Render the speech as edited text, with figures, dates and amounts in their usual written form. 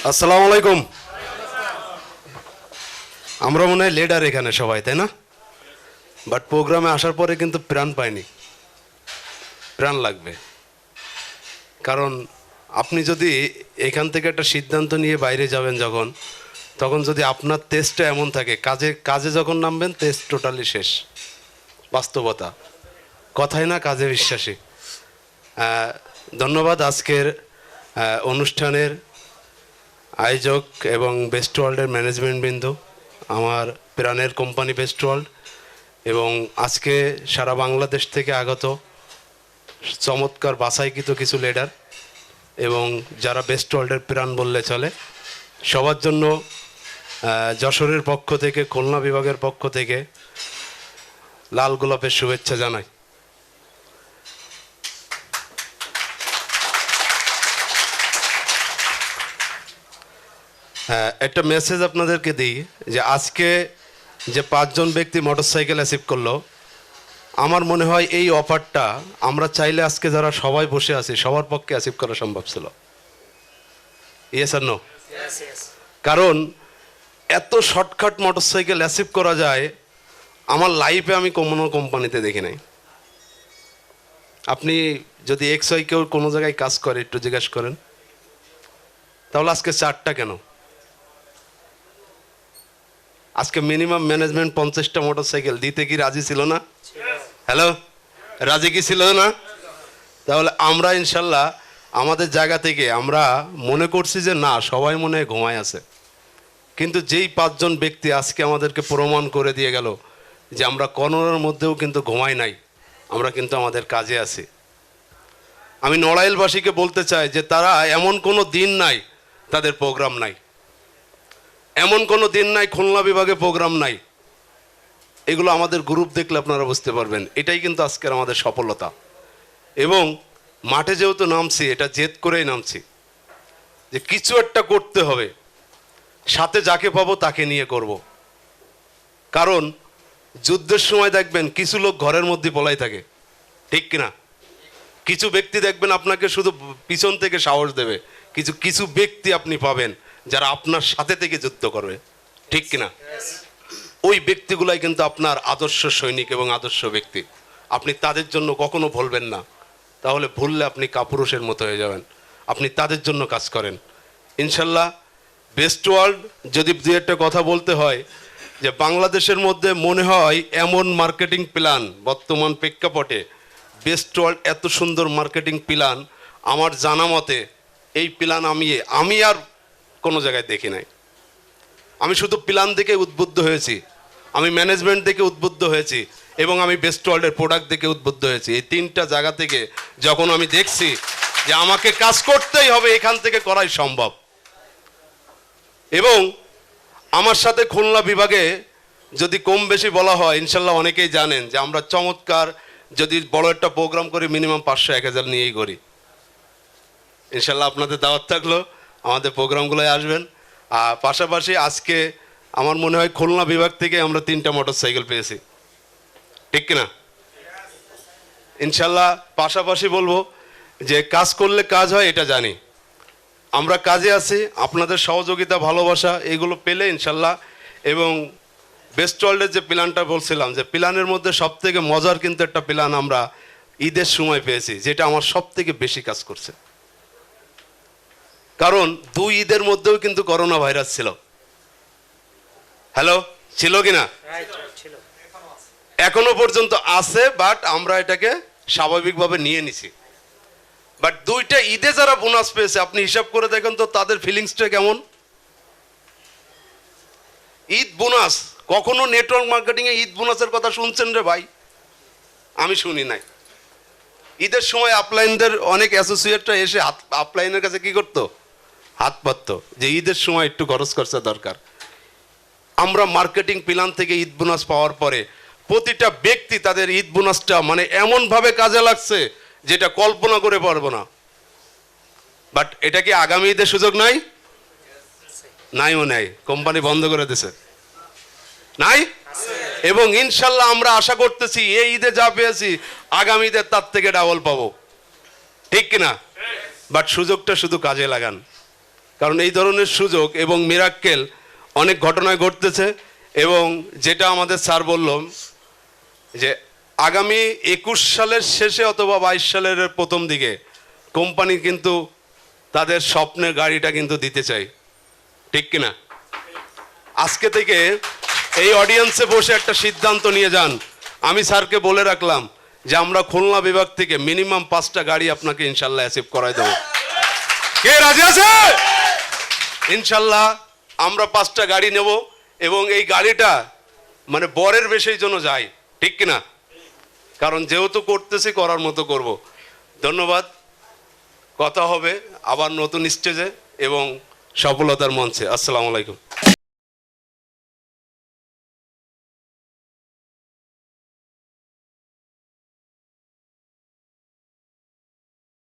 আসসালামু আলাইকুম। আমরা মনে হয় লিডার এখানে সবাই, তাই না? বাট প্রোগ্রামে আসার পরে কিন্তু প্রাণ পাইনি। প্রাণ লাগবে, কারণ আপনি যদি এখান থেকে একটা সিদ্ধান্ত নিয়ে বাইরে যাবেন যখন, তখন যদি আপনার টেস্টটা এমন থাকে, কাজে কাজে যখন নামবেন টেস্ট টোটালি শেষ। বাস্তবতা, কথাই না কাজে বিশ্বাসী। ধন্যবাদ আজকের অনুষ্ঠানের আয়োজক এবং বেস্ট ওয়ার্ল্ডের ম্যানেজমেন্টবৃন্দ, আমার প্রাণের কোম্পানি বেস্ট ওয়ার্ল্ড, এবং আজকে সারা বাংলাদেশ থেকে আগত চমৎকার বাছাইকৃত কিছু লিডার এবং যারা বেস্ট ওয়ার্ল্ডের প্রাণ বললে চলে, সবার জন্য যশোরের পক্ষ থেকে, খুলনা বিভাগের পক্ষ থেকে লাল গোলাপের শুভেচ্ছা জানাই। একটা মেসেজ আপনাদেরকে দিই যে আজকে যে 5 জন ব্যক্তি মোটরসাইকেল অ্যাচিভ করলো, আমার মনে হয় এই অফারটা আমরা চাইলে আজকে যারা সবাই বসে আছি সবার পক্ষে অ্যাচিভ করা সম্ভব ছিল। ইয়েস আর নো? কারণ এত শর্টকাট মোটরসাইকেল অ্যাচিভ করা যায় আমার লাইফে আমি কোনো কোম্পানিতে দেখি নাই। আপনি যদি এক্সওয়াই কেউ কোনো জায়গায় কাজ করে একটু জিজ্ঞাসা করেন, তাহলে আজকে 4টা কেন? আজকে মিনিমাম ম্যানেজমেন্ট 50টা মোটরসাইকেল দিতে কি রাজি ছিল না? হ্যালো, রাজি কি ছিল না? তাহলে আমরা ইনশাল্লাহ আমাদের জায়গা থেকে আমরা মনে করছি যে না, সবাই মনে হয় ঘুমায় আছে, কিন্তু যেই 5 জন ব্যক্তি আজকে আমাদেরকে প্রমাণ করে দিয়ে গেল যে আমরা করোনার মধ্যেও কিন্তু ঘুমাই নাই, আমরা কিন্তু আমাদের কাজে আছি। আমি নড়াইলবাসীকে বলতে চাই যে তারা এমন কোনো দিন নাই তাদের প্রোগ্রাম নাই, এমন কোনো দিন নাই খুলনা বিভাগে প্রোগ্রাম নাই। এগুলো আমাদের গ্রুপ দেখলে আপনারা বুঝতে পারবেন। এটাই কিন্তু আজকের আমাদের সফলতা। এবং মাঠে যেহেতু নামছি, এটা জেদ করেই নামছি যে কিছু একটা করতে হবে, সাথে যাকে পাবো তাকে নিয়ে করব। কারণ যুদ্ধের সময় দেখবেন কিছু লোক ঘরের মধ্যে পলাই থাকে, ঠিক কিনা? কিছু ব্যক্তি দেখবেন আপনাকে শুধু পিছন থেকে সাহস দেবে, কিছু কিছু ব্যক্তি আপনি পাবেন যারা আপনার সাথে থেকে যুদ্ধ করবে, ঠিক কিনা? ওই ব্যক্তিগুলাই কিন্তু আপনার আদর্শ সৈনিক এবং আদর্শ ব্যক্তি। আপনি তাদের জন্য কখনো ভুলবেন না, তাহলে ভুললে আপনি কাপুরুষের মতো হয়ে যাবেন। আপনি তাদের জন্য কাজ করেন ইনশাল্লাহ। বেস্ট ওয়ার্ল্ড যদি দু একটা কথা বলতে হয়, যে বাংলাদেশের মধ্যে মনে হয় এমন মার্কেটিং প্ল্যান বর্তমান প্রেক্ষাপটে, বেস্ট ওয়ার্ল্ড এত সুন্দর মার্কেটিং প্ল্যান আমার জানা মতে এই প্ল্যান আমি আর কোনো জায়গায় দেখি নাই। আমি শুধু প্ল্যান দেখে উদ্বুদ্ধ হয়েছি, আমি ম্যানেজমেন্ট দেখে উদ্বুদ্ধ হয়েছি, এবং আমি বেস্ট ওয়ার্ল্ডের প্রোডাক্ট দেখে উদ্বুদ্ধ হয়েছি। এই 3টা জায়গা থেকে যখন আমি দেখছি যে আমাকে কাজ করতেই হবে, এখান থেকে করাই সম্ভব। এবং আমার সাথে খুলনা বিভাগে যদি কম বেশি বলা হয়, ইনশাল্লাহ অনেকেই জানেন যে আমরা চমৎকার যদি বড় একটা প্রোগ্রাম করি মিনিমাম 500-1000 নিয়েই করি। ইনশাল্লাহ আপনাদের দাওয়াত থাকলো, আমাদের প্রোগ্রামগুলোয় আসবেন। আর পাশাপাশি আজকে আমার মনে হয় খুলনা বিভাগ থেকে আমরা 3টা মোটরসাইকেল পেয়েছি, ঠিক কিনা? ইনশাল্লাহ পাশাপাশি বলবো যে কাজ করলে কাজ হয়, এটা জানি। আমরা কাজে আছি, আপনাদের সহযোগিতা ভালোবাসা এগুলো পেলে ইনশাল্লাহ। এবং বেস্ট ওয়ার্ল্ডের যে প্ল্যানটা বলছিলাম, যে প্ল্যানের মধ্যে সব থেকে মজার কিন্তু একটা প্ল্যান আমরা ঈদের সময় পেয়েছি, যেটা আমার সব থেকে বেশি কাজ করছে। কারণ 2 ঈদের মধ্যেও কিন্তু করোনা ভাইরাস ছিল। হ্যালো, ছিল কিনা? এখনো পর্যন্ত আছে, বাট আমরা এটাকে স্বাভাবিকভাবে নিয়ে নিছি। বাট 2টা ঈদে যারা বোনাস পেয়েছে, আপনি হিসাব করে দেখেন তো তাদের ফিলিংসটা কেমন। ঈদ বোনাস, কখনো নেটওয়ার্ক মার্কেটিং এ ঈদ বোনাসের কথা শুনছেন রে ভাই? আমি শুনি নাই। ঈদের সময় আপলাইনদের অনেক অ্যাসোসিয়েটরা এসে আপলাইনের কাছে কি করতো? হাত পাততো যে ঈদের সময় একটু খরচ খরচা দরকার। আমরা মার্কেটিং প্ল্যান থেকে ঈদ বোনাস পাওয়ার পরে প্রতিটা ব্যক্তি তাদের ঈদ বোনাসটা মানে এমনভাবে কাজে লাগছে যেটা কল্পনা করে পারবো না। বাট এটা কি আগামী ঈদের সুযোগ নাই? নাইও নাই, কোম্পানি বন্ধ করে দিছে, নাই। এবং ইনশাল্লাহ আমরা আশা করতেছি এই ঈদে যা পেয়েছি আগামী ঈদের তার থেকে ডাবল পাবো, ঠিক কিনা? বাট সুযোগটা শুধু কাজে লাগান। কারণ এই ধরনের সুযোগ এবং মিরাক্কেল অনেক ঘটনায় ঘটতেছে। এবং যেটা আমাদের স্যার বলল যে আগামী 21 সালের শেষে অথবা 22 সালের প্রথম দিকে কোম্পানি কিন্তু তাদের স্বপ্নের গাড়িটা কিন্তু দিতে চাই, ঠিক কিনা? আজকে থেকে এই অডিয়েন্সে বসে একটা সিদ্ধান্ত নিয়ে যান। আমি স্যারকে বলে রাখলাম যে আমরা খুলনা বিভাগ থেকে মিনিমাম 5টা গাড়ি আপনাকে ইনশাল্লাহ অ্যাচিভ করাই দেবো। কে রাজি আছে? ইনশাল্লাহ আমরা 5টা গাড়ি নেব এবং এই গাড়িটা মানে বরের বেশের জন্য যাই, ঠিক কিনা? কারণ যেহেতু করতেছি করার মতো করব। ধন্যবাদ। কথা হবে আবার নতুন স্টেজে এবং সফলতার মঞ্চে। আসসালামু আলাইকুম।